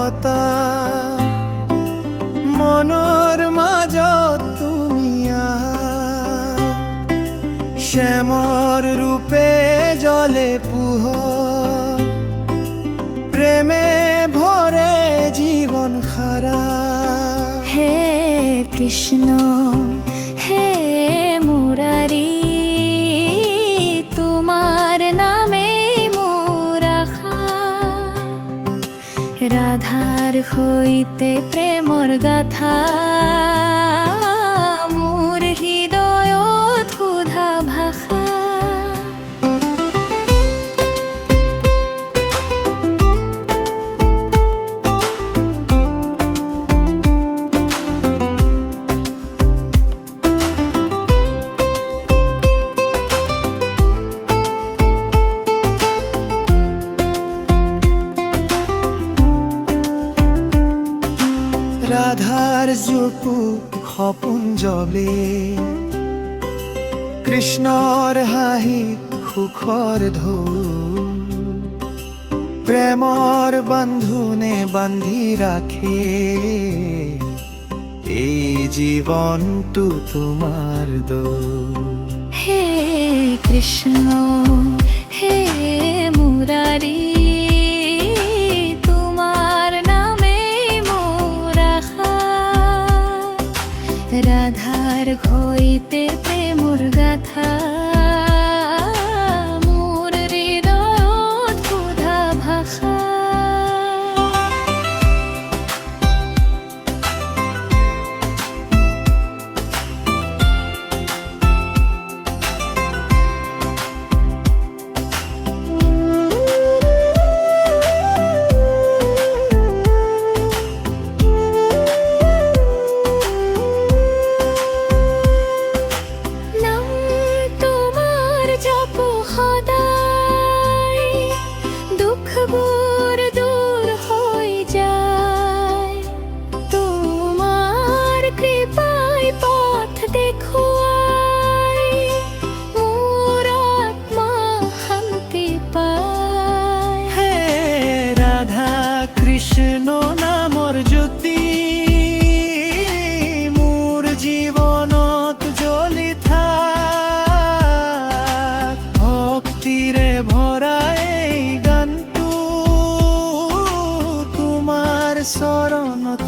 দেৱতা মনৰ মাজত তুমি আহা শ্যামৰ ৰূপে জ্বলে পোহৰ প্ৰেমে ভৰে জীৱন খাৰা হে কৃষ্ণ হে মুরারি তোমার নামে মোর আশা রাধার হইতে প্রেমর গাথা মোর হৃদয়ত ক্ষুধা ভাষা ৰাধাৰ জুপু সপোন জ্বলে কৃষ্ণৰ হাঁহি সুখৰ ঢৌ প্ৰেমৰ বান্ধোনে বান্ধি ৰাখে এই জীৱনটো তোমাৰ দৌল হে কৃষ্ণ হে মুরারি তোমার নামে মোর আশা রাধার হইতে প্রেমর গাথা মোর হৃদয়ত ক্ষুধা ভাষা নাম তোমার জপ সদায় দুঃখবোৰ দূর হয়ে যায় তোমার কৃপায় পথ দেখুৱাই মোর আত্মা শান্তি পায় হে ৰাধা কৃষ্ণ নামৰ জ্যোতি মোৰ জীৱনত জ্বলি থাক ভক্তিৰে ভৰা এই গানটো তোমাৰ চৰণত